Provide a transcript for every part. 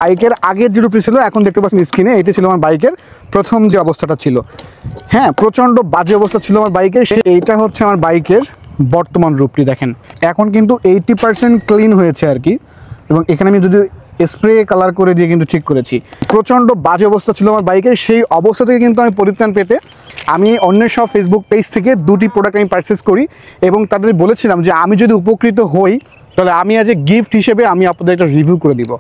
বাইকের আগের যে রূপটি ছিল এখন দেখতে পাচ্ছেন স্ক্রিনে, এটি ছিল আমার বাইকের প্রথম যে অবস্থাটা ছিল। হ্যাঁ, প্রচণ্ড বাজে অবস্থা ছিল আমার বাইকের। এইটা হচ্ছে আমার বাইকের বর্তমান রূপটি দেখেন। এখন কিন্তু 80% ক্লিন হয়েছে আর কি, এবং এখানে আমি যদি স্প্রে কালার করে দিয়ে কিন্তু ঠিক করেছি। প্রচণ্ড বাজে অবস্থা ছিল আমার বাইকের, সেই অবস্থা থেকে কিন্তু আমি পরিত্রাণ পেতে আমি অন্যের সব ফেসবুক পেজ থেকে 2টি প্রোডাক্ট আমি পারচেস করি, এবং তাদের বলেছিলাম যে আমি যদি উপকৃত হই তাহলে আমি আজ গিফট হিসেবে আমি আপনাদের একটা রিভিউ করে দিব।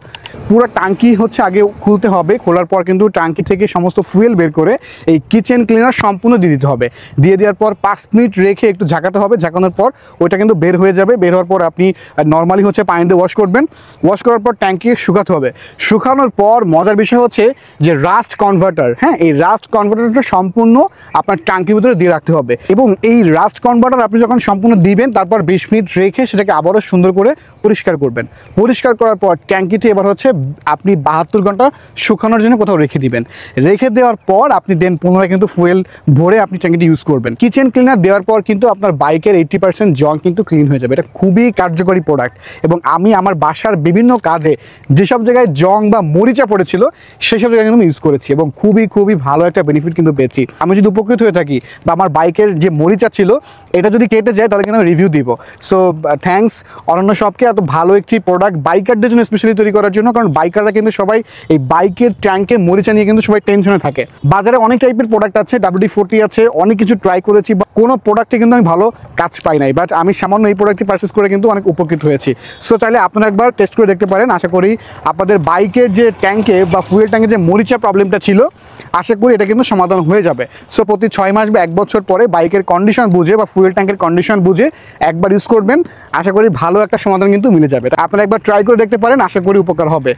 পুরো টাঙ্কি হচ্ছে আগে খুলতে হবে, খোলার পর কিন্তু টাঙ্কি থেকে সমস্ত ফুয়েল বের করে এই কিচেন ক্লিনার সম্পূর্ণ দিয়ে দিতে হবে। দিয়ে দেওয়ার পর 5 মিনিট রেখে একটু ঝাঁকাতে হবে, ঝাঁকানোর পর ওইটা কিন্তু বের হয়ে যাবে। বের হওয়ার পর আপনি নর্মালি হচ্ছে পানি দিয়ে ওয়াশ করবেন। ওয়াশ করার পর ট্যাঙ্কি শুকাতে হবে। শুকানোর পর মজার বিষয় হচ্ছে যে রাস্ট কনভার্টার, হ্যাঁ, এই রাস্ট কনভার্টারটা সম্পূর্ণ আপনার টাঙ্কির ভিতরে দিয়ে রাখতে হবে, এবং এই রাস্ট কনভার্টার আপনি যখন সম্পূর্ণ দিবেন তারপর 20 মিনিট রেখে সেটাকে আবারও সুন্দর করে পরিষ্কার করবেন। পরিষ্কার করার পর ট্যাঙ্কিটি এবার হচ্ছে আপনি 72 ঘন্টা শুকানোর জন্য কোথাও রেখে দিবেন। রেখে দেওয়ার পর আপনি দেন পুনরায় কিন্তু ফুয়েল ভরে আপনি ট্যাঙ্কিটি ইউজ করবেন। কিচেন ক্লিনার দেওয়ার পর কিন্তু আপনার বাইকের 80% জং কিন্তু ক্লিন হয়ে যাবে। এটা খুবই কার্যকরী প্রোডাক্ট, এবং আমি আমার বাসার বিভিন্ন কাজে যেসব জায়গায় জং বা মরিচা পড়েছিল সেসব জায়গায় কিন্তু ইউজ করেছি, এবং খুবই ভালো একটা বেনিফিট কিন্তু পেয়েছি। আমি যদি উপকৃত হয়ে থাকি বা আমার বাইকের যে মরিচা ছিল এটা যদি কেটে যায় তাহলে কিন্তু আমি রিভিউ দিব। সো থ্যাঙ্কস অরণ্য শপকে, এত ভালো একটি প্রোডাক্ট বাইকারদের জন্য স্পেশালি তৈরি করার জন্য। কারণ বাইকাররা কিন্তু সবাই এই বাইকের ট্যাঙ্কে মরিচা নিয়ে কিন্তু সবাই টেনশনে থাকে। বাজারে অনেক টাইপের প্রোডাক্ট আছে, WD-40 আছে, অনেক কিছু ট্রাই করেছি, বা কোনো প্রোডাক্টে কিন্তু আমি ভালো কাজ পাই নাই, বাট আমি সামান্য এই প্রোডাক্টটি পারচেস করে কিন্তু অনেক উপকৃত হয়েছি। সো চাইলে আপনারা একবার টেস্ট করে দেখতে পারেন। আশা করি আপনাদের বাইকের যে ট্যাঙ্কে বা ফুয়েল ট্যাঙ্কে যে মরিচা প্রবলেমটা ছিল, আশা করি এটা কিন্তু সমাধান হয়ে যাবে। সো প্রতি 6 মাস বা 1 বছর পরে বাইকের কন্ডিশন বুঝে বা ফুয়েল ট্যাঙ্কের কন্ডিশন বুঝে একবার ইউজ করবেন, আশা করি ভালো একটা সমাধান কিন্তু মিলে যাবে। আপনারা একবার ট্রাই করে দেখতে পারেন, আশা করি উপকার হবে।